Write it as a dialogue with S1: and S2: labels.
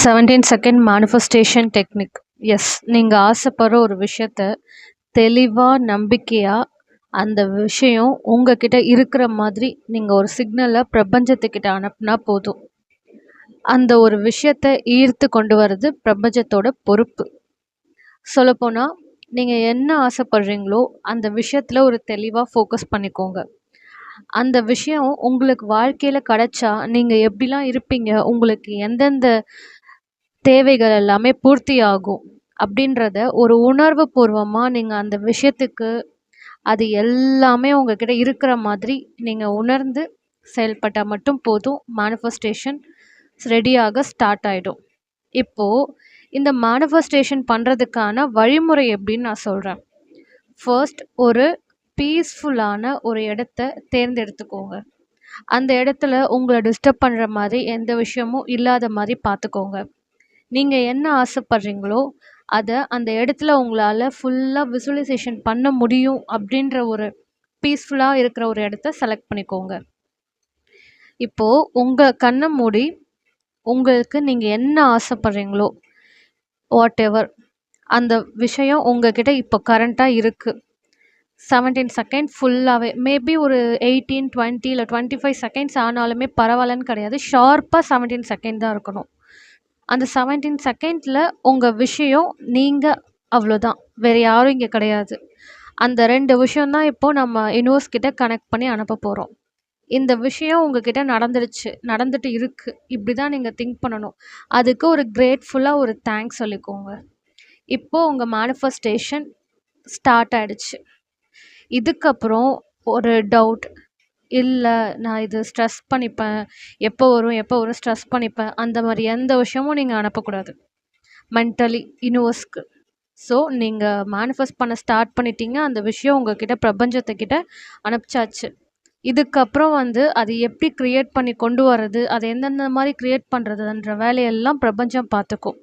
S1: 17 second manifestation technique. S, நீங்கள் ஆசைப்படுற ஒரு விஷயத்த தெளிவாக நம்பிக்கையாக அந்த விஷயம் உங்ககிட்ட இருக்கிற மாதிரி நீங்கள் ஒரு சிக்னலை பிரபஞ்சத்துக்கிட்ட அனுப்புனா போதும். அந்த ஒரு விஷயத்த ஈர்த்து கொண்டு வர்றது பிரபஞ்சத்தோட பொறுப்பு. சொல்லப்போனால் நீங்கள் என்ன ஆசைப்படுறீங்களோ அந்த விஷயத்தில் ஒரு தெளிவாக ஃபோக்கஸ் பண்ணிக்கோங்க. அந்த விஷயம் உங்களுக்கு வாழ்க்கையில் கிடைச்சா நீங்கள் எப்படிலாம் இருப்பீங்க, உங்களுக்கு எந்தெந்த தேவைகள் எல்லாமே பூர்த்தி ஆகும் அப்படின்றத ஒரு உணர்வு பூர்வமாக நீங்கள் அந்த விஷயத்துக்கு அது எல்லாமே உங்ககிட்ட இருக்கிற மாதிரி நீங்கள் உணர்ந்து செயல்பட்டால் மட்டும் போதும். மேனிஃபெஸ்டேஷன் ரெடியாக ஸ்டார்ட் ஆகிடும். இப்போது இந்த மேனிஃபெஸ்டேஷன் பண்ணுறதுக்கான வழிமுறை எப்படின்னு நான் சொல்கிறேன். ஃபர்ஸ்ட், ஒரு பீஸ்ஃபுல்லான ஒரு இடத்த தேர்ந்தெடுத்துக்கோங்க. அந்த இடத்துல உங்களை டிஸ்டர்ப் பண்ணுற மாதிரி எந்த விஷயமும் இல்லாத மாதிரி பார்த்துக்கோங்க. நீங்கள் என்ன ஆசைப்படுறீங்களோ அதை அந்த இடத்துல உங்களால் ஃபுல்லாக விசுவலைசேஷன் பண்ண முடியும் அப்படின்ற ஒரு பீஸ்ஃபுல்லாக இருக்கிற ஒரு இடத்த செலக்ட் பண்ணிக்கோங்க. இப்போது உங்கள் கண்ணை மூடி உங்களுக்கு நீங்கள் என்ன ஆசைப்படுறீங்களோ வாட் எவர் அந்த விஷயம் உங்ககிட்ட இப்போ கரண்ட்டாக இருக்குது. 17 செகண்ட் ஃபுல்லாகவே, மேபி ஒரு 18, 20 இல்லை 25 செகண்ட்ஸ் ஆனாலுமே பரவாயில்லன்னு கிடையாது. ஷார்ப்பாக 17 செகண்ட் தான் இருக்கணும். அந்த 17 செகண்டில் உங்கள் விஷயம் நீங்கள், அவ்வளோதான், வேறு யாரும் இங்கே கிடையாது. அந்த 2 விஷயந்தான் இப்போது நம்ம யூனிவர்ஸ் கிட்ட கனெக்ட் பண்ணி அனுப்ப போகிறோம். இந்த விஷயம் உங்ககிட்ட நடந்துட்டு இருக்குது, இப்படி தான் நீங்கள் திங்க் பண்ணணும். அதுக்கு ஒரு கிரேட்ஃபுல்லாக ஒரு தேங்க்ஸ் சொல்லிக்கோங்க. இப்போது உங்கள் மேனிஃபெஸ்டேஷன் ஸ்டார்ட் ஆகிடுச்சு. இதுக்கப்புறம் ஒரு டவுட், இல்லை நான் இது ஸ்ட்ரெஸ் பண்ணிப்பேன், எப்போ வரும் ஸ்ட்ரெஸ் பண்ணிப்பேன், அந்த மாதிரி எந்த விஷயமும் நீங்கள் அனுப்பக்கூடாது மென்டலி யூனிவர்ஸ்க்கு. ஸோ நீங்கள் மேனிஃபெஸ்ட் பண்ண ஸ்டார்ட் பண்ணிட்டீங்க. அந்த விஷயம் உங்ககிட்ட பிரபஞ்சத்துக்கிட்ட அனுப்பிச்சாச்சு. இதுக்கப்புறம் அது எப்படி க்ரியேட் பண்ணி கொண்டு வர்றது, அதை எந்தெந்த மாதிரி க்ரியேட் பண்ணுறதுன்ற வேலையெல்லாம் பிரபஞ்சம் பார்த்துக்கும்.